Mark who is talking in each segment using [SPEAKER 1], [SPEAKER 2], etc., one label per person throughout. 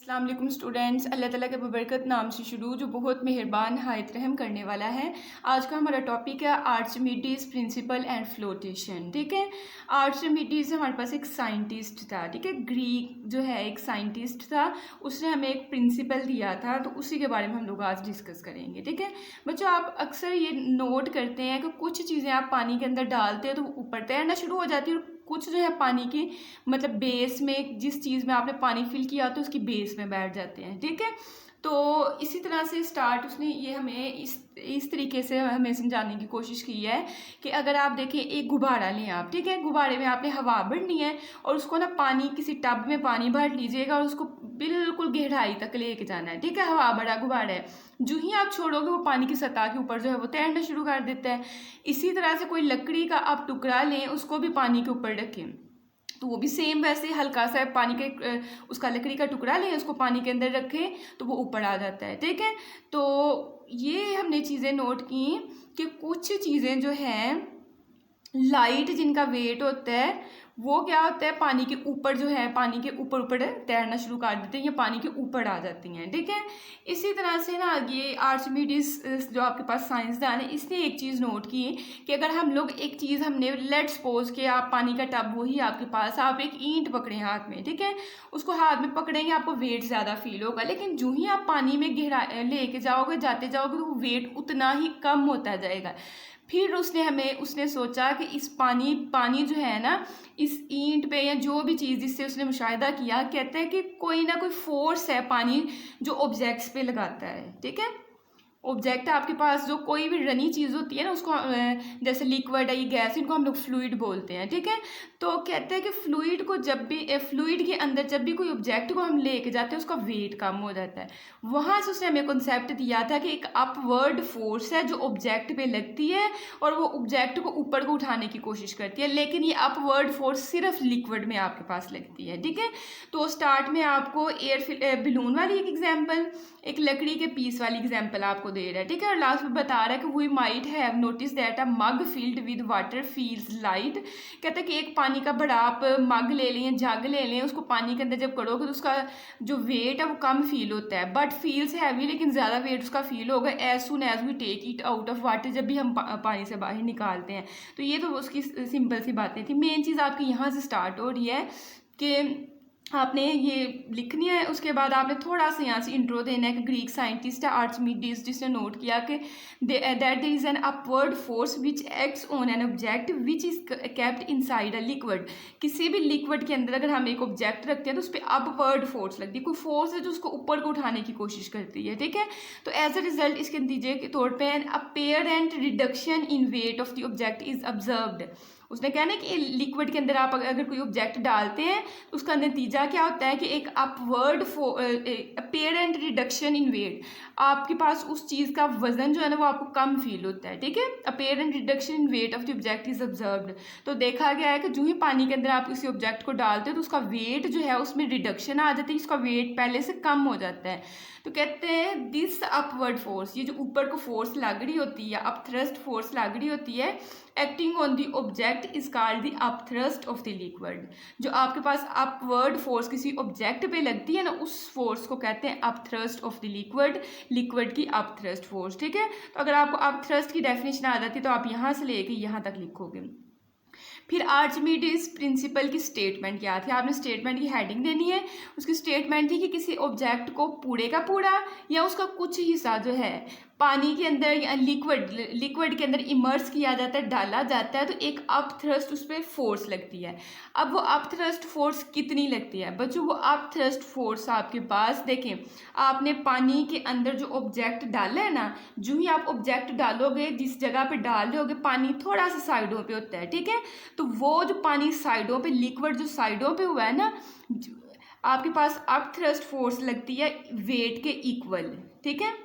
[SPEAKER 1] अस्सलाम वालेकुम स्टूडेंट्स। अल्लाह ताला के बबरकत नाम से शुरू जो बहुत मेहरबान हायत रहम करने वाला है। आज का हमारा टॉपिक है आर्चिमीडीज प्रिंसिपल एंड फ्लोटेशन। ठीक है, आर्चिमीडीज हमारे पास एक साइंटिस्ट था। ठीक है, ग्रीक जो है एक साइंटिस्ट था, उसने हमें एक प्रिंसिपल दिया था, तो उसी के बारे में हम लोग आज डिस्कस करेंगे। ठीक है बच्चों, आप अक्सर ये नोट करते हैं कि कुछ चीज़ें आप पानी के अंदर डालते हैं तो ऊपर तैरना शुरू हो जाती है, और कुछ जो है पानी की मतलब बेस में, जिस चीज़ में आपने पानी फिल किया तो उसकी बेस में बैठ जाते हैं। ठीक है, तो इसी तरह से स्टार्ट उसने ये हमें इस तरीके से हमें समझाने की कोशिश की है कि अगर आप देखें एक गुब्बारा लें आप, ठीक है, गुब्बारे में आपने हवा भरनी है और उसको ना पानी किसी टब में पानी भर लीजिएगा और उसको बिल्कुल गहराई तक लेके जाना है। ठीक है, हवा भरा गुब्बारा है, जो ही आप छोड़ोगे वो पानी की सतह के ऊपर जो है वो तैरना शुरू कर देता है। इसी तरह से कोई लकड़ी का आप टुकड़ा लें, उसको भी पानी के ऊपर रखें तो वो भी सेम वैसे हल्का सा पानी के उसका लकड़ी का टुकड़ा लें, उसको पानी के अंदर रखें तो वो ऊपर आ जाता है। ठीक है, तो ये हमने चीज़ें नोट की कि कुछ चीज़ें जो हैं लाइट जिनका वेट होता है वो क्या होता है पानी के ऊपर जो है पानी के ऊपर ऊपर तैरना शुरू कर देते हैं या पानी के ऊपर आ जाती हैं। ठीक है, इसी तरह से ना ये आर्चिमीडीज जो आपके पास साइंसदान है, इसने एक चीज़ नोट की कि अगर हम लोग एक चीज़ हमने लेट सपोज कि आप पानी का टब वही आपके पास, आप एक ईंट पकड़े हाथ में, ठीक है, उसको हाथ में पकड़ेंगे आपको वेट ज़्यादा फील होगा, लेकिन जो ही आप पानी में गहरा लेके जाओगे जाते जाओगे तो वो वेट उतना ही कम होता जाएगा। फिर उसने सोचा कि इस पानी जो है ना इस ईंट पे या जो भी चीज़ जिससे उसने मुशाहिदा किया, कहते हैं कि कोई ना कोई फोर्स है पानी जो ऑब्जेक्ट्स पे लगाता है। ठीक है, ऑब्जेक्ट आपके पास जो कोई भी रनी चीज़ होती है ना उसको जैसे लिक्विड है, ये गैस, इनको हम लोग फ्लूइड बोलते हैं। ठीक है, तो कहते हैं कि फ्लूइड को जब भी फ्लूइड के अंदर जब भी कोई ऑब्जेक्ट को हम लेके जाते हैं उसका वेट कम हो जाता है। वहाँ से उसने हमें कॉन्सेप्ट दिया था कि एक अपवर्ड फोर्स है जो ऑब्जेक्ट पे लगती है और वो ऑब्जेक्ट को ऊपर को उठाने की कोशिश करती है, लेकिन ये अपवर्ड फोर्स सिर्फ लिक्विड में आपके पास लगती है। ठीक है, तो स्टार्ट में आपको एयर बलून वाली एक एग्जाम्पल, एक लकड़ी के पीस वाली एग्जाम्पल आपको दे रहा है। ठीक है, और लास्ट में बता रहा है कि we might have noticed that a mug filled with water feels light. कहता है कि एक पानी का बड़ा आप मग ले लें, जग ले लें, उसको पानी के अंदर जब करोगे तो उसका जो वेट है वो कम फील होता है, बट फील्स हैवी, लेकिन ज़्यादा वेट उसका फील होगा as soon as we take it out of water, जब भी हम पानी से बाहर निकालते हैं। तो ये तो उसकी सिंपल सी बातें थी। मेन चीज़ आपकी यहाँ से स्टार्ट हो रही है कि आपने ये लिखनी है, उसके बाद आपने थोड़ा सा यहाँ से इंट्रो देना है कि ग्रीक साइंटिस्ट है आर्चिमीडीज, जिसने नोट किया कि that there is an upward force which acts on an object which is kept inside a liquid. किसी भी लिक्विड के अंदर अगर हम एक ऑब्जेक्ट रखते हैं तो उस पर अपवर्ड फोर्स लगती है, कोई फोर्स है जो उसको ऊपर को उठाने की कोशिश करती है। ठीक है, तो एज अ रिजल्ट इसके नतीजे के तौर पर an apparent reduction in weight of the object is observed. उसने कहना है कि लिक्विड के अंदर आप अगर कोई ऑब्जेक्ट डालते हैं तो उसका नतीजा क्या होता है कि एक upward apparent reduction in weight, आपके पास उस चीज़ का वजन जो है ना वो आपको कम फील होता है। ठीक है, apparent reduction in weight of the object is observed. तो देखा गया है कि जो ही पानी के अंदर आप किसी ऑब्जेक्ट को डालते हो तो उसका वेट जो है उसमें रिडक्शन आ जाती है, उसका वेट पहले से कम हो जाता है। तो कहते हैं दिस अपवर्ड फोर्स, ये जो ऊपर को फोर्स लग रही होती है, अपथ्रस्ट फोर्स लग रही होती है, acting on the object is called the upthrust of the liquid. जो आपके पास अपवर्ड फोर्स किसी ऑब्जेक्ट पे लगती है ना, उस फोर्स को कहते हैं upthrust of the liquid, liquid की अपथ्रस्ट फोर्स। ठीक है, तो अगर आपको अपथ्रस्ट की डेफिनेशन आ जाती है तो आप यहाँ से लेके यहाँ तक लिखोगे। फिर आर्चिमीडीज प्रिंसिपल की स्टेटमेंट क्या थी, आपने स्टेटमेंट की हेडिंग देनी है। उसकी स्टेटमेंट थी कि किसी ऑब्जेक्ट को पूरे का पूरा या उसका कुछ हिस्सा जो है पानी के अंदर या लिक्विड के अंदर इमर्स किया जाता है, डाला जाता है, तो एक अप थ्रस्ट उस पर फोर्स लगती है। अब वो अप थ्रस्ट फोर्स कितनी लगती है बच्चों? वो अप थ्रस्ट फोर्स आपके पास देखें, आपने पानी के अंदर जो ऑब्जेक्ट डाला है ना, जो ही आप ऑब्जेक्ट डालोगे जिस जगह पे डाल रहे होगे पानी थोड़ा सा साइडों पे होता है। ठीक है, तो वो जो पानी साइडों पे, लिक्विड जो साइडों पे हुआ है ना, आपके पास अप थ्रस्ट फोर्स लगती है वेट के इक्वल। ठीक है,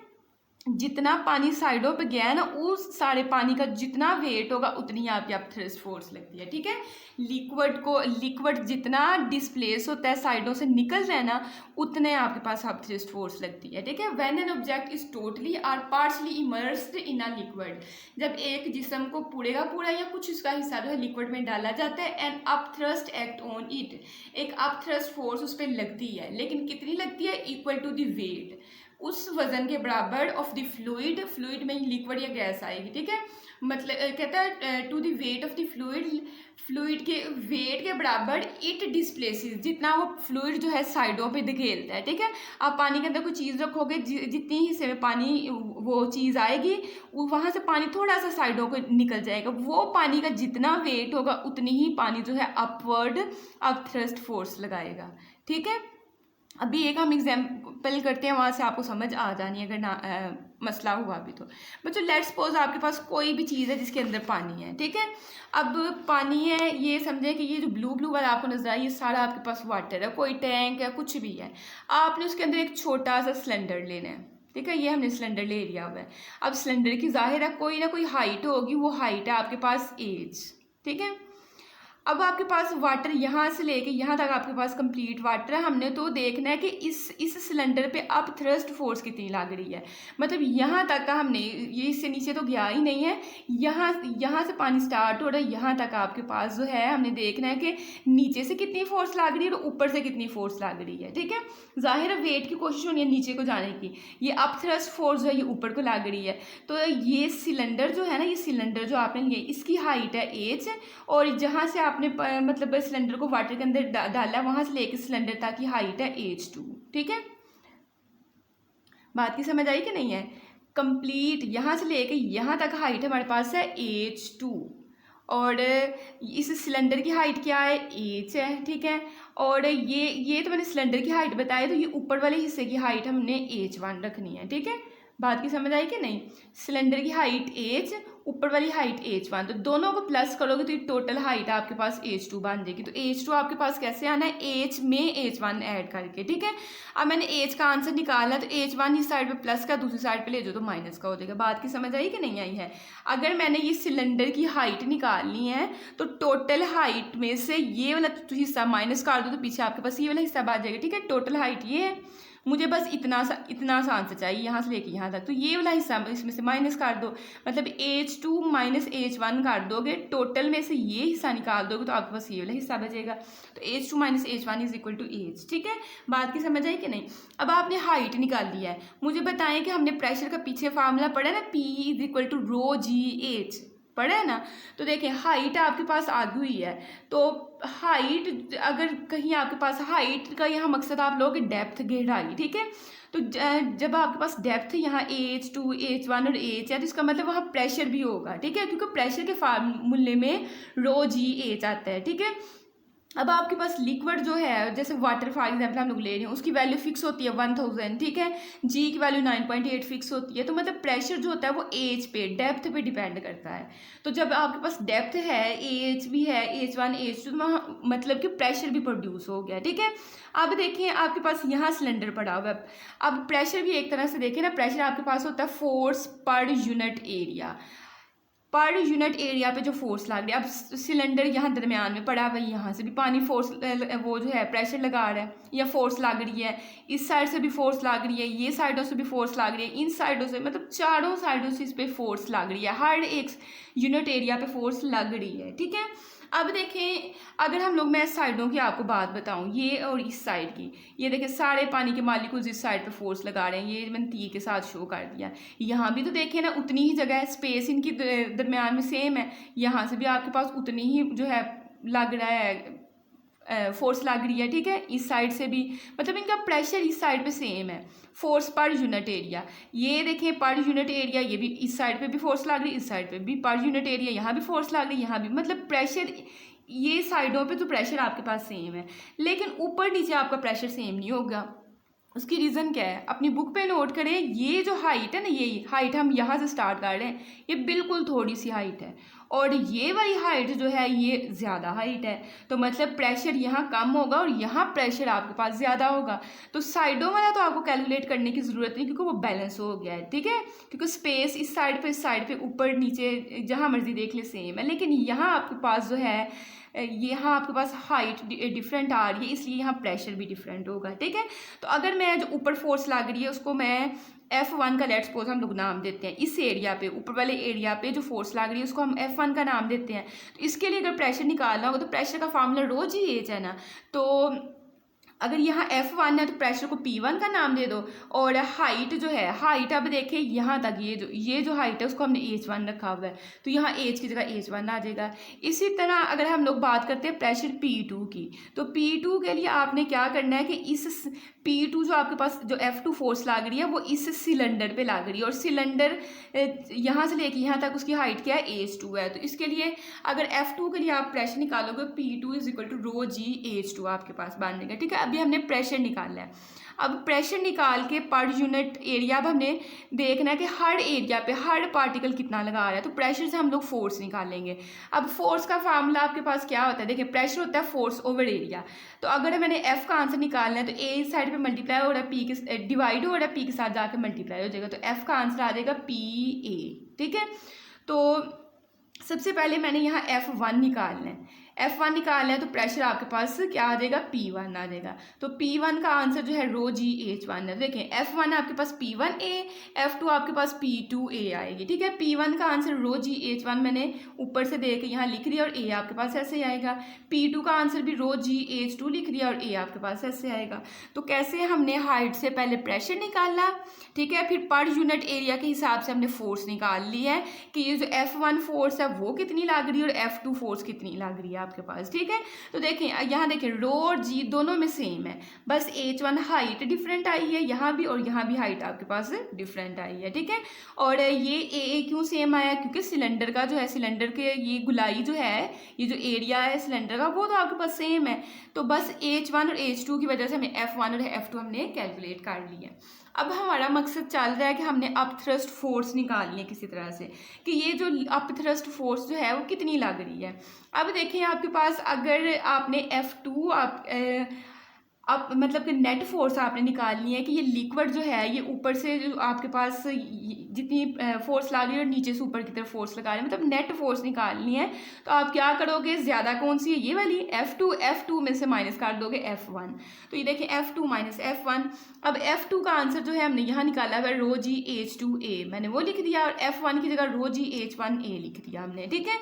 [SPEAKER 1] जितना पानी साइडों पे गया है ना, उस सारे पानी का जितना वेट होगा उतनी ही आपकी आप थ्रस्ट फोर्स लगती है। ठीक है, लिक्विड जितना डिस्प्लेस होता है साइडों से निकल जाए ना, उतने आपके पास आप थ्रस्ट फोर्स लगती है। ठीक है, when an object is totally और partially immersed in a liquid, जब एक जिस्म को पूरे का पूरा या कुछ उसका हिस्सा जो है लिक्विड में डाला जाता है, and up thrust act on it, एक अप थ्रस्ट फोर्स उस पर लगती है, लेकिन कितनी लगती है? इक्वल टू द वेट, उस वजन के बराबर ऑफ द फ्लूइड में लिक्विड या गैस आएगी। ठीक है, मतलब कहता है to the weight of the fluid के वेट के बराबर इट डिस्प्लेसेस, जितना वो फ्लूइड जो है साइडों पे धकेलता है। ठीक है, आप पानी के अंदर कोई चीज़ रखोगे, जितनी हिस्से में पानी वो चीज़ आएगी, वहाँ से पानी थोड़ा सा साइडों को निकल जाएगा, वो पानी का जितना वेट होगा उतनी ही पानी जो है अपवर्ड अप थ्रस्ट फोर्स लगाएगा। ठीक है, अभी एक हम एग्जाम्पल करते हैं, वहाँ से आपको समझ आ जानी है अगर मसला हुआ भी तो। बच्चों लेट्स सपोज आपके पास कोई भी चीज़ है जिसके अंदर पानी है। ठीक है, अब पानी है, ये समझे कि ये जो ब्लू ब्लू वाला आपको नजर आए, ये सारा आपके पास वाटर है, कोई टैंक है, कुछ भी है। आपने उसके अंदर एक छोटा सा सिलेंडर लेना है। ठीक है, ये हमने सिलेंडर ले लिया हुआ है। अब सिलेंडर की जाहिर है कोई ना कोई हाइट होगी, वो हाइट है आपके पास एज। ठीक है, अब आपके पास वाटर यहाँ से लेके यहाँ तक आपके पास कंप्लीट वाटर है। हमने तो देखना है कि इस सिलेंडर पे अब थ्रस्ट फोर्स कितनी लग रही है, मतलब यहाँ तक का हमने, ये इससे नीचे तो गया ही नहीं है, यहाँ से पानी स्टार्ट हो रहा है, यहाँ तक आपके पास जो है हमने देखना है कि नीचे से कितनी फोर्स लग रही है और ऊपर से कितनी फोर्स लग रही है। ठीक है, जाहिर है वेट की कोशिश होनी है नीचे को जाने की, ये अप थ्रस्ट फोर्स जो है ये ऊपर को लग रही है। तो ये सिलेंडर जो है ना, ये सिलेंडर जो आपने लिए, इसकी हाइट है एच, और जहाँ से आपने मतलब सिलेंडर को वाटर के अंदर डाला, वहां से लेके सिलेंडर तक की हाइट है H2। ठीक है, बात की समझ आई कि नहीं है? कंप्लीट यहाँ से लेके यहाँ तक हाइट हमारे पास है H2, और इस सिलेंडर की हाइट क्या है? H है। ठीक है, और ये तो मैंने सिलेंडर की हाइट बताया, तो ये ऊपर वाले हिस्से की हाइट हमने H1 रखनी है। ठीक है, बात की समझ आई कि नहीं? सिलेंडर की हाइट H, ऊपर वाली हाइट H1, तो दोनों को प्लस करोगे तो ये टोटल हाइट आपके पास H2 बन जाएगी। तो H2 आपके पास कैसे आना है? H में H1 ऐड करके। ठीक है, अब मैंने H का आंसर निकाला, तो H1 इस साइड पे प्लस का, दूसरी साइड पे ले जाओ तो माइनस का हो जाएगा। बात की समझ आई कि नहीं आई है? अगर मैंने ये सिलेंडर की हाइट निकालनी है, तो टोटल हाइट में से ये वाला हिस्सा माइनस कर दो, तो पीछे आपके पास ये वाला हिस्सा बच जाएगा। ठीक है, टोटल हाइट ये है, मुझे बस इतना सा आंसर चाहिए यहाँ से लेके यहाँ तक, तो ये वाला हिस्सा इसमें से माइनस कर दो, मतलब H2 माइनस H1 कर दोगे, टोटल में से ये हिस्सा निकाल दोगे तो आपके पास ये वाला हिस्सा बचेगा। तो H2 minus H1 is equal to H। ठीक है, बात की समझ आई कि नहीं? अब आपने हाइट निकाल लिया है, मुझे बताएं कि हमने प्रेशर का पीछे फार्मूला पढ़ा है ना, P is equal to rho g h, पढ़ा है ना? तो देखें हाइट आपके पास आ गई है, तो हाइट अगर कहीं आपके पास हाइट का यहाँ मकसद आप लोग डेप्थ गहराई। ठीक है, तो जब आपके पास डेप्थ यहाँ H2 H1 और H है, तो इसका मतलब वहाँ प्रेशर भी होगा। ठीक है, क्योंकि प्रेशर के फार्मूले में रो जी एच आता है। ठीक है, अब आपके पास लिक्विड जो है, जैसे वाटर फॉर एग्जाम्पल हम लोग ले रहे हैं, उसकी वैल्यू फिक्स होती है 1000। ठीक है, जी की वैल्यू 9.8 फिक्स होती है, तो मतलब प्रेशर जो होता है वो एज पे, डेप्थ पे डिपेंड करता है। तो जब आपके पास डेप्थ है, एज भी है, H1 H2, तो मतलब कि प्रेशर भी प्रोड्यूस हो गया। ठीक है, अब देखें आपके पास यहाँ सिलेंडर पड़ा हुआ है, अब प्रेशर भी एक तरह से देखें ना, प्रेशर आपके पास होता है force per unit area, per unit area पे जो फोर्स लग रही है। अब सिलेंडर यहाँ दरमियान में पड़ा हुआ है, यहाँ से भी पानी फोर्स वो जो है प्रेशर लगा रहा है या फोर्स लग रही है, इस साइड से भी फोर्स लग रही है, ये साइडों से भी फोर्स लग रही है, इन साइडों से, मतलब चारों साइडों से इस पर फोर्स लग रही है, हर एक यूनिट एरिया पे फोर्स लग रही है। ठीक है, अब देखें अगर हम लोग, मैं साइडों की आपको बात बताऊं, ये और इस साइड की, ये देखें सारे पानी के मालिक्यूल्स इस साइड पे फोर्स लगा रहे हैं, ये मैंने तीर के साथ शो कर दिया। यहाँ भी तो देखें ना उतनी ही जगह है, स्पेस इनकी दरमियान में सेम है, यहाँ से भी आपके पास उतनी ही जो है लग रहा है, फोर्स लग रही है। ठीक है, इस साइड से भी, मतलब इनका प्रेशर इस साइड पे सेम है, फोर्स पर यूनिट एरिया। ये देखें पर यूनिट एरिया, ये भी इस साइड पे भी फोर्स लग रही है, इस साइड पे भी पर यूनिट एरिया, यहाँ भी फोर्स लग रही है, यहाँ भी, मतलब प्रेशर ये साइडों पे तो प्रेशर आपके पास सेम है, लेकिन ऊपर नीचे आपका प्रेशर सेम नहीं होगा। उसकी रीज़न क्या है? अपनी बुक पे नोट करें, ये जो हाइट है ना, ये हाइट हम यहाँ से स्टार्ट कर रहे हैं, ये बिल्कुल थोड़ी सी हाइट है, और ये वाली हाइट जो है ये ज़्यादा हाइट है, तो मतलब प्रेशर यहाँ कम होगा और यहाँ प्रेशर आपके पास ज़्यादा होगा। तो साइडों वाला तो आपको कैलकुलेट करने की ज़रूरत नहीं क्योंकि वो बैलेंस हो गया है, ठीक है, क्योंकि स्पेस इस साइड पे ऊपर नीचे जहाँ मर्जी देख ले सेम है। लेकिन यहाँ आपके पास जो है यहाँ आपके पास हाइट डिफरेंट आ रही है, इसलिए यहाँ प्रेशर भी डिफरेंट होगा, ठीक है। तो अगर मैं जो ऊपर फोर्स लग रही है उसको मैं F1 का लेट्स सपोज हम लोग नाम देते हैं, इस एरिया पे ऊपर वाले एरिया पे जो फोर्स लग रही है उसको हम F1 का नाम देते हैं। तो इसके लिए अगर प्रेशर निकालना होगा तो प्रेशर का फार्मूला रो जी एच है ना, तो अगर यहाँ F1 है तो प्रेशर को P1 का नाम दे दो। और हाइट जो है, हाइट अब देखें यहाँ तक ये जो हाइट है उसको हमने H1 रखा हुआ है, तो यहाँ H की जगह H1 आ जाएगा। इसी तरह अगर हम लोग बात करते हैं प्रेशर P2 की, तो P2 के लिए आपने क्या करना है कि इस P2 जो आपके पास जो F2 फोर्स लग रही है वो इस सिलेंडर पे लग रही है, और सिलेंडर यहाँ से लेके यहाँ तक उसकी हाइट क्या है H2 है। तो इसके लिए अगर F2 के लिए आप प्रेशर निकालोगे P2 is equal to rho g H2 आपके पास बन जाएगा, ठीक है। अभी हमने प्रेशर निकालना है। अब प्रेशर निकाल के पर यूनिट एरिया अब हमने देखना है कि हर एरिया पे हर पार्टिकल कितना लगा रहा है, तो प्रेशर से हम लोग फोर्स निकालेंगे। अब फोर्स का फार्मूला आपके पास क्या होता है, देखिए प्रेशर होता है फोर्स ओवर एरिया। तो अगर मैंने एफ का आंसर निकालना है तो ए साइड पे मल्टीप्लाई हो रहा है, पी के डिवाइड हो रहा है, पी के साथ जाकर मल्टीप्लाई हो जाएगा, तो एफ का आंसर आ जाएगा पी ए, ठीक है। तो सबसे पहले मैंने यहाँ F1 निकालना है, F1 निकालना है तो प्रेशर आपके पास क्या आ जाएगा P1 आ जाएगा। तो P1 का आंसर जो है रो जी H1 है। देखें F1 आपके पास P1A, F2 आपके पास P2A आएगी, ठीक है। P1 का आंसर रो जी H1 मैंने ऊपर से दे के यहाँ लिख दिया और A आपके पास ऐसे आएगा। P2 का आंसर भी रो जी H2 लिख दिया और A आपके पास ऐसे आएगा। तो कैसे हमने हाइट से पहले प्रेशर निकाला, ठीक है, फिर पर यूनिट एरिया के हिसाब से हमने फोर्स निकाल ली है कि ये जो F1 फोर्स है वो कितनी लग रही है और F2 फोर्स कितनी लग रही है आपके पास, ठीक है। तो देखें यहाँ देखें रो और जी दोनों में सेम है, बस H1 हाइट डिफरेंट आई है यहाँ भी और यहाँ भी हाइट आपके पास डिफरेंट आई है, ठीक है। और ये ए क्यों सेम आया, क्योंकि सिलेंडर का जो है, सिलेंडर के ये गुलाई जो है, ये जो एरिया है सिलेंडर का वो तो आपके पास सेम है। तो बस H1 और H2 की वजह से हमें F1 और F2 हमने कैलकुलेट कर लिया। अब हमारा मकसद चल रहा है कि हमने अप थ्रस्ट फोर्स निकालनी है किसी तरह से, कि ये जो अप थ्रस्ट फोर्स जो है वो कितनी लग रही है। अब देखिए आपके पास अगर आपने F2 अब मतलब कि नेट फोर्स आपने निकालनी है कि ये लिक्विड जो है ये ऊपर से जो आपके पास जितनी फोर्स लगा रही है और नीचे से ऊपर की तरफ फोर्स लगा रही है, मतलब नेट फोर्स निकालनी है। तो आप क्या करोगे, ज़्यादा कौन सी है, ये वाली F2 में से माइनस कर दोगे F1। तो ये देखिए F2 माइनस F1। अब F2 का आंसर जो है हमने यहाँ निकाला हुआ रो जी H2A, मैंने वो लिख दिया, और F1 की जगह रो जी H1A लिख दिया हमने, ठीक है।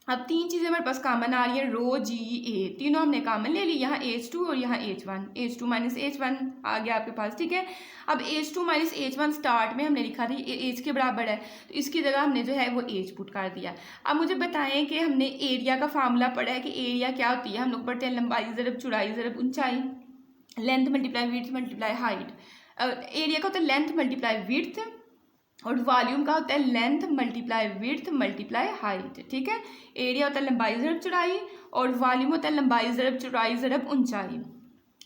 [SPEAKER 1] अब तीन चीज़ें हमारे पास कॉमन आ रही है, रो जी ए, तीनों हमने कॉमन ले ली, यहाँ H2 और यहाँ H1, H2 माइनस H1 आ गया आपके पास, ठीक है। अब H2 माइनस H1 स्टार्ट में हमने लिखा था H के बराबर है, तो इसकी जगह हमने जो है वो H पुट कर दिया। अब मुझे बताएं कि हमने एरिया का फार्मूला पढ़ा है कि एरिया क्या होती है, हम लोग पढ़ते हैं लंबाई ज़रब चौड़ाई ज़रब ऊंचाई, length multiply width multiply height. Area का होता है लेंथ मल्टीप्लाई विड्थ और वॉल्यूम का होता है length multiply width multiply height, ठीक है। एरिया होता है लंबाई ज़रब चौड़ाई और वॉल्यूम होता है लंबाई ज़रब चौड़ाई ज़रब ऊंचाई।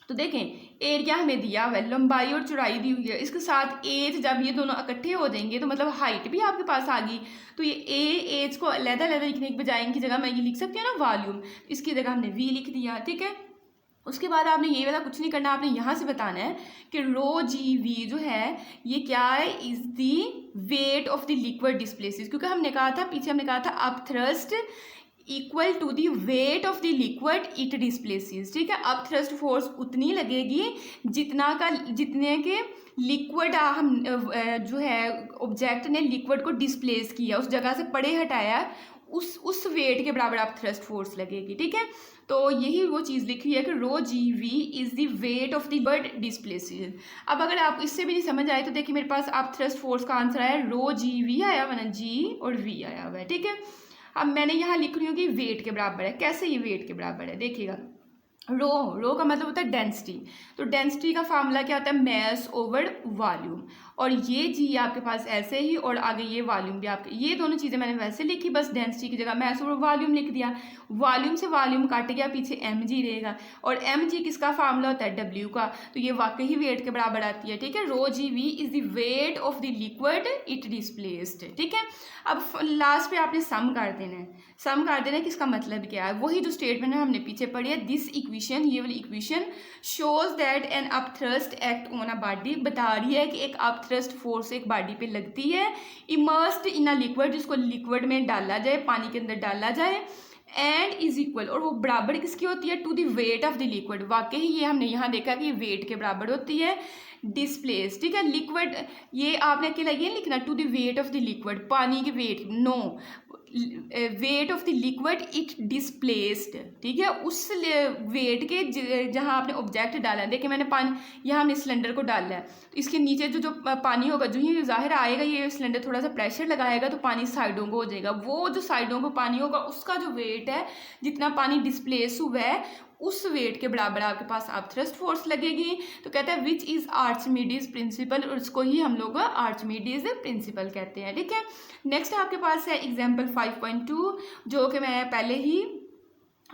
[SPEAKER 1] तो देखें एरिया हमें दिया हुआ है, लंबाई और चौड़ाई दी हुई है, इसके साथ एज जब ये दोनों इकट्ठे हो जाएंगे तो मतलब हाइट भी आपके पास आ गई। तो ये एज को अलग-अलग लिखने के बजाय इनकी जगह मैं ये लिख सकती हूँ ना वॉल्यूम, इसकी जगह हमने वी लिख दिया, ठीक है। उसके बाद आपने ये वाला कुछ नहीं करना, आपने यहाँ से बताना है कि रो जी वी जो है ये क्या है, is the weight of the liquid displaces, क्योंकि हमने कहा था पीछे हमने कहा था up thrust equal to the weight of the liquid it displaces, ठीक है। अप थ्रस्ट फोर्स उतनी लगेगी जितने के लिक्विड हम जो है ऑब्जेक्ट ने लिक्विड को डिस्प्लेस किया, उस जगह से पड़े हटाया, उस वेट के बराबर आप थ्रस्ट फोर्स लगेगी, ठीक है। तो यही वो चीज़ लिखी है कि rho g V is the weight of the bird displaces. अब अगर आप इससे भी नहीं समझ आए तो देखिए मेरे पास आप थ्रस्ट फोर्स का आंसर आया रो जी वी आया हुआ ना, जी और वी आया हुआ है, ठीक है। अब मैंने यहाँ लिख रही हूँ कि वेट के बराबर है, कैसे ये वेट के बराबर है देखिएगा। रो का मतलब होता है डेंसिटी। तो डेंसिटी का फार्मूला क्या होता है, मैस ओवर वॉल्यूम। और ये जी आपके पास ऐसे ही, और आगे ये वॉल्यूम भी आपके, ये दोनों चीज़ें मैंने वैसे लिखी, बस डेंसिटी की जगह मैस ओवर वॉल्यूम लिख दिया। वॉल्यूम से वॉल्यूम काट गया, पीछे एम जी रहेगा। और एम जी किसका फार्मूला होता है, डब्ल्यू का। तो ये वाकई ही वेट के बराबर आती है, ठीक है। Rho g V is the weight of the liquid it displaced, ठीक है। अब लास्ट पे आपने सम कर देना है। सम कर देना है, किसका मतलब क्या है, वही जो स्टेटमेंट है हमने पीछे पढ़ी है। दिस इक्वेशन, ये वाली equation shows that an upthrust act on a body, बता रही है कि एक अपथ्रस्ट फोर्स एक बॉडी पे लगती है, इमर्स्ड इन अ लिक्विड, जिसको लिक्विड में डाला जाए, पानी के अंदर डाला जाए, एंड इज इक्वल, और वो बराबर किसकी होती है, to the weight of the liquid. वाकई ही ये हमने यहाँ देखा कि वेट के बराबर होती है, डिस्प्लेस, ठीक है। लिक्विड, ये आपने अकेला ये लिखना, to the weight of the liquid, पानी के weight, no, weight of the liquid it displaced, ठीक है। उस वेट के जहाँ आपने ऑब्जेक्ट डाला है, देखिए मैंने पानी, यहाँ हमने सिलेंडर को डाला है, तो इसके नीचे जो पानी होगा, जो ही ज़ाहिर आएगा, ये सिलेंडर थोड़ा सा प्रेशर लगाएगा तो पानी साइडों को हो जाएगा। वो जो साइडों को पानी होगा, उसका जो वेट है, जितना पानी डिस्प्लेस हुआ है, उस वेट के बराबर आपके पास अपथ्रस्ट फोर्स लगेगी। तो कहता है विच इज़ आर्चिमीडीज प्रिंसिपल, और उसको ही हम लोग आर्चिमीडीज प्रिंसिपल कहते हैं, ठीक है। नेक्स्ट आपके पास है एग्जाम्पल 5.2, जो कि मैं पहले ही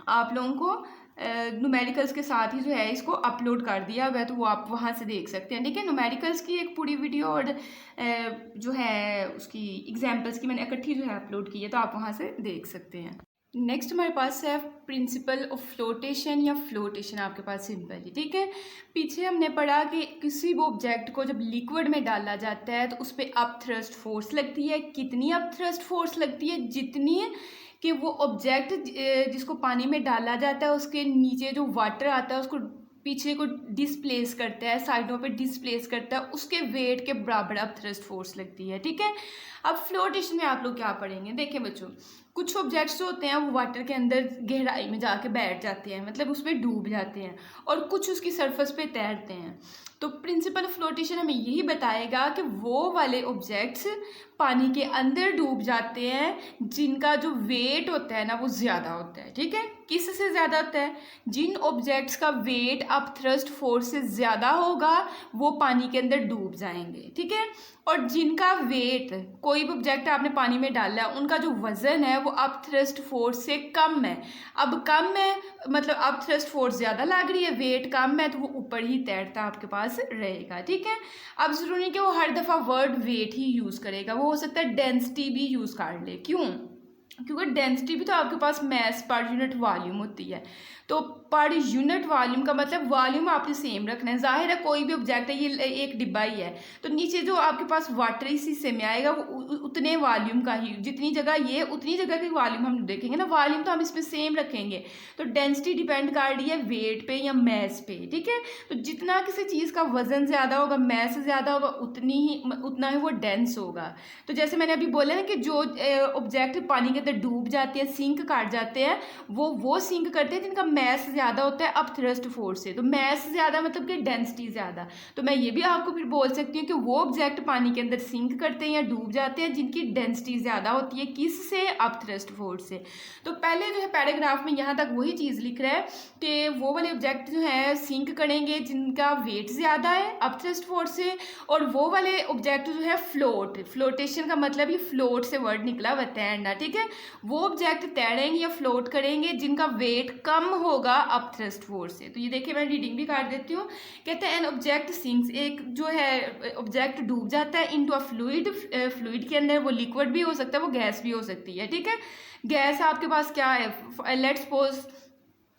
[SPEAKER 1] आप लोगों को न्यूमेरिकल्स के साथ ही जो है इसको अपलोड कर दिया हुआ है, तो वो आप वहाँ से देख सकते हैं, ठीक है। न्यूमेरिकल्स की एक पूरी वीडियो और जो है उसकी एग्जाम्पल्स की मैंने इकट्ठी जो है अपलोड की है, तो आप वहाँ से देख सकते हैं। नेक्स्ट हमारे पास है प्रिंसिपल ऑफ फ्लोटेशन, या फ्लोटेशन आपके पास सिंपल ही, ठीक है। पीछे हमने पढ़ा कि किसी भी ऑब्जेक्ट को जब लिक्विड में डाला जाता है तो उस पर अपथ्रस्ट फोर्स लगती है। कितनी अपथ्रस्ट फोर्स लगती है, जितनी कि वो ऑब्जेक्ट जिसको पानी में डाला जाता है उसके नीचे जो वाटर आता है उसको पीछे को डिस्प्लेस करता है, साइडों पे डिस्प्लेस करता है, उसके वेट के बराबर अपथ्रस्ट फोर्स लगती है, ठीक है। अब फ्लोटेशन में आप लोग क्या पढ़ेंगे, देखिए बच्चों, कुछ ऑब्जेक्ट्स जो होते हैं वो वाटर के अंदर गहराई में जाके बैठ जाते हैं, मतलब उसमें डूब जाते हैं, और कुछ उसकी सरफेस पे तैरते हैं। तो प्रिंसिपल ऑफ फ्लोटेशन हमें यही बताएगा कि वो वाले ऑब्जेक्ट्स पानी के अंदर डूब जाते हैं जिनका जो वेट होता है ना वो ज़्यादा होता है, ठीक है। किससे ज़्यादा होता है, जिन ऑब्जेक्ट्स का वेट अपथ्रस्ट फोर्स से ज़्यादा होगा वो पानी के अंदर डूब जाएंगे, ठीक है। और जिनका वेट, कोई भी ऑब्जेक्ट आपने पानी में डाला है, उनका जो वज़न है वो अपथ्रस्ट फोर्स से कम है। अब कम है मतलब अपथ्रस्ट फोर्स ज़्यादा लग रही है, वेट कम है, तो वो ऊपर ही तैरता आपके पास रहेगा, ठीक है। अब ज़रूरी नहीं कि वो हर दफ़ा वर्ड वेट ही यूज़ करेगा, वो हो सकता है डेंसिटी भी यूज़ कर ले। क्यों, क्योंकि डेंसिटी भी तो आपके पास मैस पर यूनिट वॉल्यूम होती है। तो पर यूनिट वॉल्यूम का मतलब वॉल्यूम आपने सेम रखना है। जाहिर है कोई भी ऑब्जेक्ट है, ये एक डिब्बा ही है, तो नीचे जो आपके पास वाटर इस हिस्से में आएगा वो उतने वॉल्यूम का ही, जितनी जगह ये उतनी जगह की वॉल्यूम हम देखेंगे ना, वॉल्यूम तो हम इसमें सेम रखेंगे। तो डेंसिटी डिपेंड कर रही है वेट पे या मैस पे, ठीक है। तो जितना किसी चीज़ का वजन ज़्यादा होगा, मैस ज़्यादा होगा, उतना ही वो डेंस होगा। तो जैसे मैंने अभी बोला ना कि जो ऑब्जेक्ट पानी के अंदर डूब जाते हैं, सिंक कर जाते हैं, वो सिंक करते हैं जिनका मैस ज़्यादा होता है अपथ्रस्ट फोर्स से। तो मैस ज़्यादा मतलब कि डेंसिटी ज़्यादा। तो मैं ये भी आपको फिर बोल सकती हूँ कि वो ऑब्जेक्ट पानी के अंदर सिंक करते हैं या डूब जाते हैं जिनकी डेंसिटी ज़्यादा होती है, किससे, अपथ्रस्ट फोर्स से। तो पहले जो है पैराग्राफ में यहाँ तक वही चीज़ लिख रहा है कि वो वाले ऑब्जेक्ट जो है सिंक करेंगे जिनका वेट ज़्यादा है अपथ्रस्ट फोर्स से, और वो वाले ऑब्जेक्ट जो है फ्लोट, फ्लोटेशन का मतलब ही फ्लोट से वर्ड निकला हुआ तैरना, ठीक है। वो ऑब्जेक्ट तैरेंगे या फ्लोट करेंगे जिनका वेट कम होगा अपथ्रस्ट फोर्स से। तो ये देखिए मैं रीडिंग भी कर देती हूँ। कहते हैं एन ऑब्जेक्ट सिंक्स, एक जो है ऑब्जेक्ट डूब जाता है इनटू अ फ्लूइड, फ्लूइड के अंदर, वो लिक्विड भी हो सकता है, वो गैस भी हो सकती है, ठीक है। गैस आपके पास क्या है, लेट्स सपोज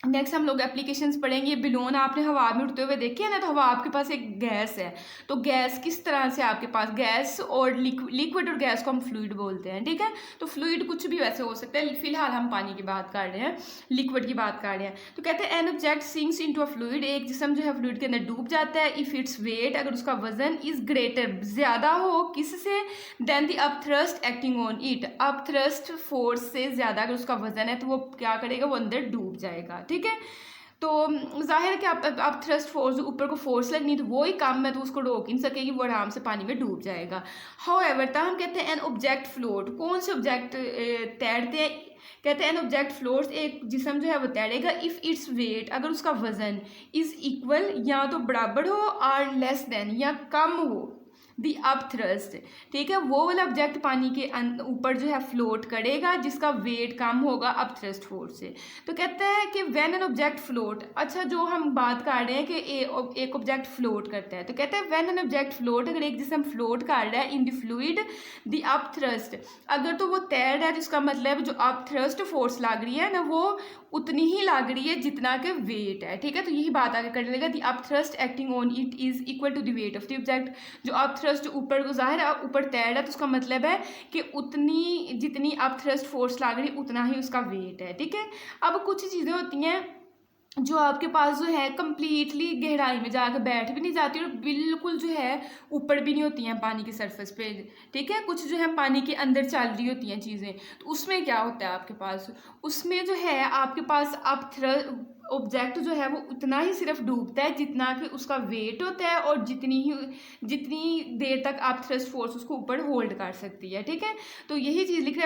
[SPEAKER 1] नेक्स्ट हम लोग एप्लीकेशंस पढ़ेंगे। बिलोन आपने हवा में उड़ते हुए देखे है ना, तो हवा आपके पास एक गैस है, तो गैस किस तरह से आपके पास, गैस और लिक्विड और गैस को हम फ्लूइड बोलते हैं, ठीक है। तो फ्लूइड कुछ भी वैसे हो सकता है, फिलहाल हम पानी की बात कर रहे हैं, लिक्विड की बात कर रहे हैं। तो कहते हैं an object sinks into a fluid, एक जिस्म जो है फ्लूइड के अंदर डूब जाता है, इफ इट्स वेट, अगर उसका वजन इज ग्रेटर, ज़्यादा हो, किससे, than the upthrust acting on it, upthrust force से ज़्यादा अगर उसका वजन है तो वो क्या करेगा, वो अंदर डूब जाएगा, ठीक है। तो जाहिर है कि आप थ्रस्ट फोर्स, ऊपर को फोर्स लगनी तो वो ही कम है, तो उसको रोक ही नहीं सकेगी, वो आराम से पानी में डूब जाएगा। हाउएवर, तब हम कहते हैं एन ऑब्जेक्ट फ्लोट, कौन से ऑब्जेक्ट तैरते हैं कहते हैं एन ऑब्जेक्ट फ्लोट्स, एक जिस्म जो है वो तैरेगा इफ़ इट्स वेट, अगर उसका वजन इज़ इक्वल या तो बराबर हो और लेस देन या कम हो दी अप थ्रस्ट, ठीक है, वो वाला ऑब्जेक्ट पानी के ऊपर जो है फ्लोट करेगा जिसका वेट कम होगा अप थ्रस्ट फोर्स से। तो कहते हैं कि व्हेन एन ऑब्जेक्ट फ्लोट, अच्छा जो हम बात कर रहे हैं कि एक ऑब्जेक्ट फ्लोट करता है, तो कहते हैं व्हेन एन ऑब्जेक्ट फ्लोट, अगर एक जिसम फ्लोट कर रहा है in the fluid the up thrust, अगर तो वो तैर रहा है जिसका मतलब जो अप थ्रस्ट फोर्स लग रही है ना वो उतनी ही लग रही है जितना के वेट है, ठीक है। तो यही बात आगे करने लगा, the up thrust acting on it is equal to the weight of the object, जो अप थ्रस्ट ऊपर को जाहिर है ऊपर तैर रहा है तो उसका मतलब है कि उतनी जितनी अप थ्रस्ट फोर्स लग रही है उतना ही उसका वेट है, ठीक है। अब कुछ चीज़ें होती हैं जो आपके पास जो है कंप्लीटली गहराई में जाकर बैठ भी नहीं जाती और बिल्कुल जो है ऊपर भी नहीं होती हैं पानी की सरफेस पे, ठीक है। कुछ जो है पानी के अंदर चल रही होती हैं चीज़ें, तो उसमें क्या होता है आपके पास, उसमें जो है आपके पास अब ऑब्जेक्ट जो है वो उतना ही सिर्फ डूबता है जितना कि उसका वेट होता है और जितनी देर तक आप थ्रस्ट फोर्स उसको ऊपर होल्ड कर सकती है, ठीक है। तो यही चीज़ लिख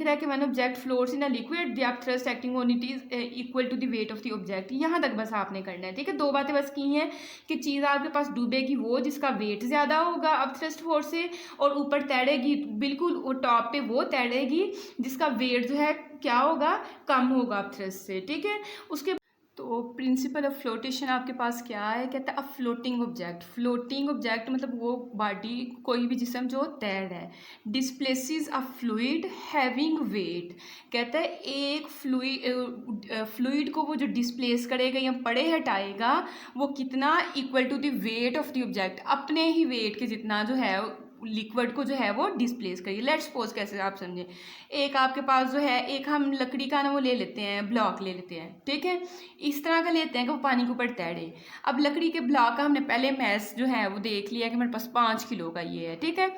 [SPEAKER 1] रहा है कि मैंने object floats in a liquid the up thrust acting on it is equal to the weight of the object, यहाँ तक बस आपने करना है, ठीक है। दो बातें बस की हैं कि चीज़ आपके पास डूबेगी वो जिसका वेट ज़्यादा होगा अप थ्रस्ट फोर्स से, और ऊपर तैरेगी बिल्कुल वो टॉप पे वो तैरेगी जिसका वेट जो है क्या होगा, कम होगा अप थ्रस्ट से, ठीक है। उसके तो प्रिंसिपल ऑफ फ्लोटेशन आपके पास क्या है, कहता है अ फ्लोटिंग ऑब्जेक्ट, फ्लोटिंग ऑब्जेक्ट मतलब वो बॉडी कोई भी जिस्म जो तैर रहा है, डिस्प्लेसिस अ फ्लूइड हैविंग वेट, कहता है एक फ्लूइड को वो जो डिस्प्लेस करेगा या पड़े हटाएगा वो कितना, equal to the weight of the object, अपने ही वेट के जितना जो है लिक्विड को जो है वो डिस्प्लेस करिए। लेट्स सपोज कैसे आप समझें, एक आपके पास जो है एक हम लकड़ी का ना वो ले लेते हैं, ब्लॉक ले लेते हैं, ठीक है, इस तरह का लेते हैं कि वो पानी के ऊपर तैरे। अब लकड़ी के ब्लॉक का हमने पहले मैस जो है वो देख लिया कि मेरे पास 5 किलो का ये है, ठीक है,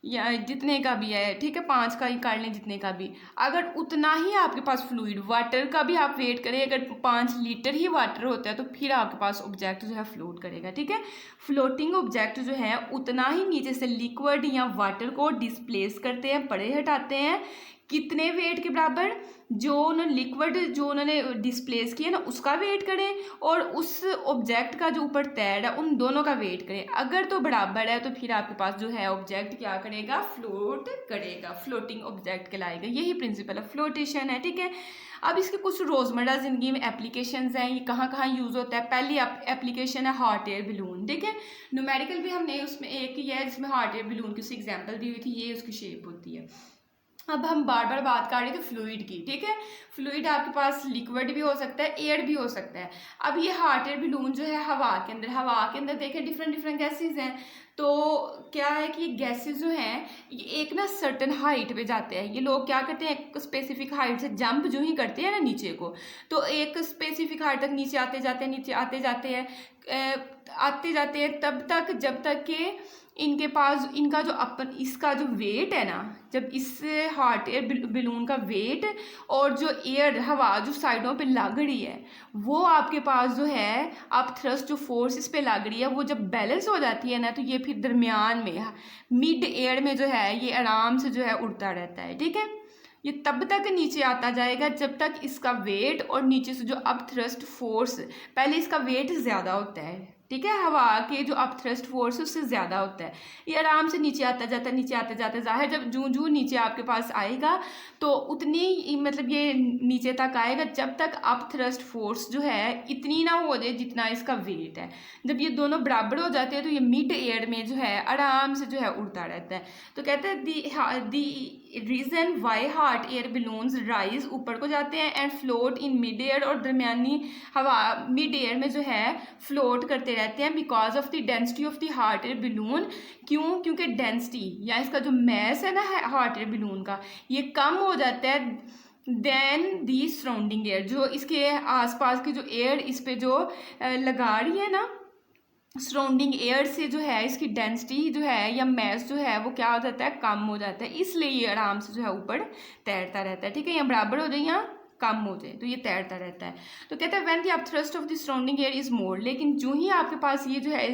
[SPEAKER 1] या जितने का भी है, ठीक है, 5 का ही कर लें जितने का भी, अगर उतना ही आपके पास फ्लूइड वाटर का भी आप वेट करें, अगर 5 लीटर ही वाटर होता है तो फिर आपके पास ऑब्जेक्ट जो है फ्लोट करेगा, ठीक है। फ्लोटिंग ऑब्जेक्ट जो है उतना ही नीचे से लिक्विड या वाटर को डिस्प्लेस करते हैं, पड़े हटाते हैं, कितने वेट के बराबर, जो उन्होंने लिक्विड जो उन्होंने डिस्प्लेस किया ना उसका वेट करें और उस ऑब्जेक्ट का जो ऊपर तैर है उन दोनों का वेट करें, अगर तो बराबर है तो फिर आपके पास जो है ऑब्जेक्ट क्या करेगा, फ्लोट करेगा, फ्लोटिंग ऑब्जेक्ट कहलाएगा। यही प्रिंसिपल ऑफ फ्लोटेशन है, ठीक है। अब इसके कुछ रोज़मर्रा ज़िंदगी में एप्लीकेशंस हैं, ये कहाँ कहाँ यूज़ होता है। पहली एप्लीकेशन है हॉट एयर बलून, ठीक है, न्यूमेरिकल भी हमने उसमें एक ही है जिसमें हॉट एयर बलून की उसकी एग्जाम्पल दी हुई थी, ये उसकी शेप होती है। अब हम बार बार बात कर रहे थे फ्लूइड की, ठीक है, फ्लूइड आपके पास लिक्विड भी हो सकता है, एयर भी हो सकता है। अब ये हॉट एयर बलून जो है हवा के अंदर देखें डिफरेंट गैसेज हैं, तो क्या है कि गैसेज जो हैं ये एक ना सर्टन हाइट पे जाते हैं, ये लोग क्या करते हैं एक स्पेसिफिक हाइट से जंप जो ही करते हैं ना नीचे को, तो एक स्पेसिफिक हाइट तक नीचे आते जाते हैं तब तक जब तक कि इनके पास इनका जो इसका जो वेट है ना, जब इस हॉट एयर बलून का वेट और जो एयर हवा जो साइडों पे लग रही है वो आपके पास जो है आप थ्रस्ट जो फोर्स इस पे लग रही है वो जब बैलेंस हो जाती है ना, तो ये फिर दरमियान में मिड एयर में जो है ये आराम से जो है उड़ता रहता है, ठीक है। ये तब तक नीचे आता जाएगा जब तक इसका वेट और नीचे से जो अप थ्रस्ट फोर्स, पहले इसका वेट ज़्यादा होता है, ठीक है, हवा के जो अप थ्रस्ट फोर्स उससे ज़्यादा होता है, ये आराम से नीचे आता जाता ज़ाहिर जब जूं नीचे आपके पास आएगा तो उतनी मतलब ये नीचे तक आएगा जब तक अप थ्रस्ट फोर्स जो है इतनी ना हो जाए जितना इसका वेट है। जब ये दोनों बराबर हो जाते हैं तो ये मिड एयर में जो है आराम से जो है उड़ता रहता है। तो कहते हैं the reason why hot air balloons rise ऊपर को जाते हैं and float in mid air, और दरमियानी हवा मिड एयर में जो है फ्लोट करते रहते हैं because of the density of the hot air balloon. क्यों? क्योंकि डेंसिटी या इसका जो मैस है ना हॉट एयर बलून का ये कम हो जाता है देन दी सराउंडिंग एयर, जो इसके आसपास की जो एयर इस पे जो लगा रही है ना सराउंडिंग एयर से जो है इसकी डेंसिटी जो है या मैस जो है वो क्या हो जाता है, कम हो जाता है, इसलिए ये आराम से जो है ऊपर तैरता रहता है, ठीक है। यहाँ बराबर हो जाए, यहाँ कम हो जाए, तो ये तैरता रहता है। तो कहता है when the upthrust of the surrounding air is more, लेकिन जो ही आपके पास ये जो है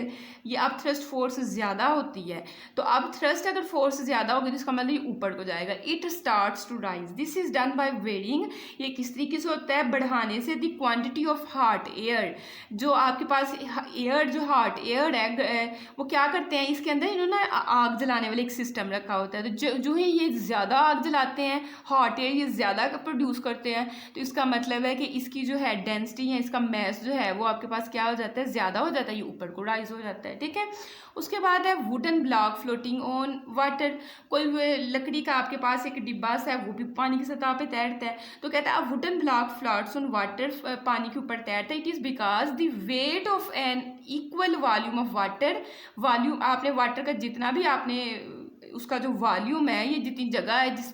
[SPEAKER 1] ये अपथ्रस्ट फोर्स ज़्यादा होती है, तो अपथ्रस्ट अगर फोर्स ज़्यादा होगी तो इसका मतलब ये ऊपर को जाएगा। It starts to rise, this is done by varying, ये किस तरीके से होता है, बढ़ाने से the quantity of hot air, जो आपके पास एयर जो हॉट एयर है वो क्या करते हैं, इसके अंदर इन्होंने आग जलाने वाला एक सिस्टम रखा होता है, तो जो ही ये ज़्यादा आग जलाते हैं, हॉट एयर ये ज़्यादा प्रोड्यूस करते हैं, तो इसका मतलब है कि इसकी जो है डेंसिटी है, इसका मैस जो है वो आपके पास क्या हो जाता है, ज़्यादा हो जाता है, ये ऊपर को राइज हो जाता है। ठीक है, उसके बाद है wooden block floating on water, कोई लकड़ी का आपके पास एक डिब्बा सा है वो भी पानी की सतह पे तैरता है, तो कहता है wooden block floats on water, पानी के ऊपर तैरता है। It is because the weight of an equal volume of water, volume आपने वाटर का जितना भी आपने उसका जो वॉल्यूम है, ये जितनी जगह है जिस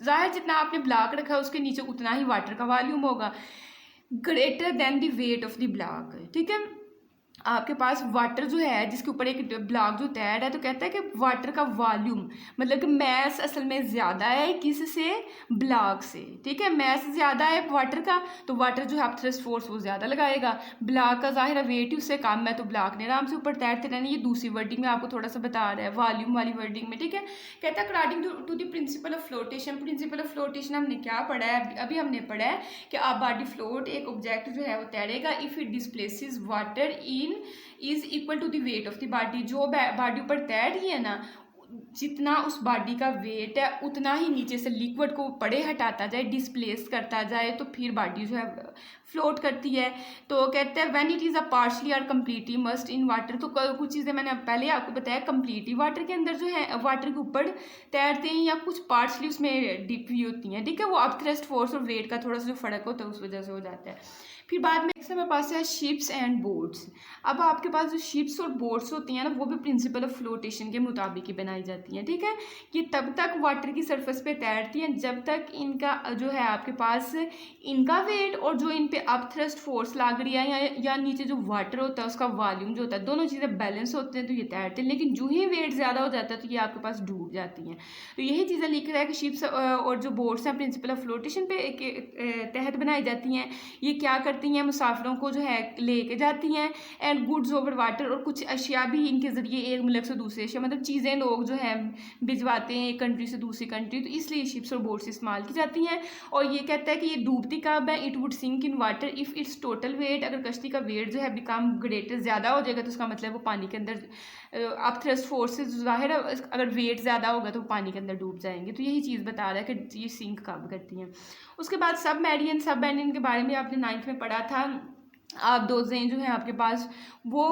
[SPEAKER 1] ज़ाहिर जितना आपने ब्लॉक रखा है उसके नीचे उतना ही वाटर का वॉल्यूम होगा, greater than the weight of the block. ठीक है, आपके पास वाटर जो है जिसके ऊपर एक ब्लॉक जो तैर है, तो कहता है कि वाटर का वॉल्यूम मतलब कि मैस असल में ज़्यादा है किससे, ब्लॉक से। ठीक है, मैस ज़्यादा है वाटर का, तो वाटर जो है अपथ्रस्ट फोर्स वो ज़्यादा लगाएगा, ब्लॉक का ज़ाहिर वेट ही उससे कम है, तो ब्लॉक ने आराम से ऊपर तैरते रहना। ये दूसरी वर्डिंग में आपको थोड़ा सा बता रहा है वॉल्यूम वाली वर्डिंग में। ठीक है, कहता है according to the principle of flotation, principle of flotation हमने क्या पढ़ा है, अभी हमने पढ़ा है कि आप बॉडी फ्लोट, एक ऑब्जेक्ट जो है वो तैरेगा if it displaces water in is equal to the weight of the body, जो बॉडी ऊपर तैर रही है ना, जितना उस बॉडी का वेट है उतना ही नीचे से लिक्विड को पड़े हटाता जाए, डिस्प्लेस करता जाए, तो फिर बॉडी जो है फ्लोट करती है। तो कहते हैं when it is a partially और कम्प्लीटली मस्ट इन वाटर, तो कुछ चीज़ें मैंने पहले आपको बताया कम्प्लीटली वाटर के अंदर जो है वाटर के ऊपर तैरते हैं, या कुछ पार्शली उसमें डिप हुई होती हैं। ठीक है, वो अपथ्रस्ट फोर्स और वेट का थोड़ा सा जो फर्क होता है उस वजह से हो जाता है। फिर बाद में हमारे पास है शिप्स एंड बोट्स। अब आपके पास जो शिप्स और बोट्स होती हैं ना, वो भी प्रिंसिपल ऑफ फ्लोटेशन के मुताबिक ही बनाई जाती हैं। ठीक है, ये तब तक वाटर की सरफेस पे तैरती हैं जब तक इनका जो है आपके पास इनका वेट और जो इन पे अपथ्रस्ट फोर्स लग रही है या नीचे जो वाटर होता है उसका वॉल्यूम जो होता है, दोनों चीज़ें बैलेंस होते हैं तो ये तैरते हैं। लेकिन जो ही वेट ज़्यादा हो जाता है तो ये आपके पास डूब जाती हैं। तो यही चीज़ें लिख रहा है कि शिप्स और जो बोट्स हैं प्रिंसिपल ऑफ फ्लोटेशन पे तहत बनाई जाती हैं। ये क्या करती हैं, मुसाफिरों को जो है लेके जाती हैं, एंड गुड्स ओवर वाटर, और कुछ अशिया भी इनके ज़रिए एक मुल्क से दूसरे अशिया मतलब चीज़ें लोग जो है भिजवाते हैं एक कंट्री से दूसरी कंट्री, तो इसलिए शिप्स और बोट्स इस्तेमाल की जाती हैं। और ये कहता है कि ये डूबती कब है, it would sink in water if its total weight, अगर कश्ती का वेट जो है बिकम ग्रेटर ज़्यादा हो जाएगा तो उसका मतलब वो पानी के अंदर अपथ्रस्ट फोर्स से ज़ाहिर है अगर वेट ज़्यादा होगा तो वो पानी के अंदर डूब जाएंगे। तो यही चीज़ बता रहा है कि ये सिंक कब करती हैं। उसके बाद सबमरीन के बारे में आपने 9th में पढ़ा था। आप डोजें जो है आपके पास वो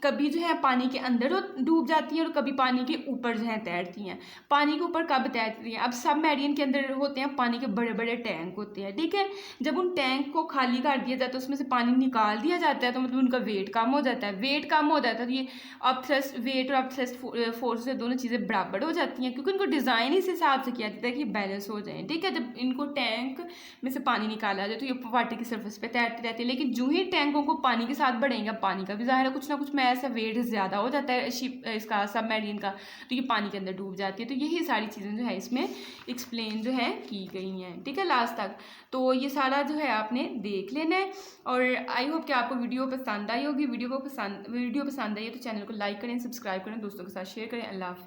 [SPEAKER 1] कभी जो है पानी के अंदर डूब जाती हैं और कभी पानी के ऊपर जो है तैरती हैं। पानी के ऊपर कब तैरती हैं, अब सबमरीन के अंदर होते हैं पानी के बड़े बड़े टैंक होते हैं। ठीक है, जब उन टैंक को खाली कर दिया जाता है उसमें से पानी निकाल दिया जाता है तो मतलब उनका वेट कम हो जाता है। वेट कम हो जाता है तो ये अपथ्रस्ट वेट और अपथ्रस्ट फोर्स से दोनों चीज़ें बराबर हो जाती हैं, क्योंकि उनको डिज़ाइन इस हिसाब से किया जाता है कि बैलेंस हो जाए। ठीक है, जब इनको टैंक में से पानी निकाला जाए तो ये वाटर की सरफेस पे तैरते रहते हैं, लेकिन जो ही टैंकों को पानी के साथ बढ़ेंगे, पानी का भी ज़ाहिर है कुछ ना कुछ ऐसा वेट ज़्यादा हो जाता है शिप इसका सबमरीन का, तो ये पानी के अंदर डूब जाती है। तो यही सारी चीज़ें जो है इसमें एक्सप्लेन जो है की गई हैं। ठीक है, लास्ट तक तो ये सारा जो है आपने देख लेना है। और आई होप कि आपको वीडियो पसंद आई होगी। वीडियो पसंद आई है तो चैनल को लाइक करें, सब्सक्राइब करें, दोस्तों के साथ शेयर करें। अल्लाह हाफ़िज़।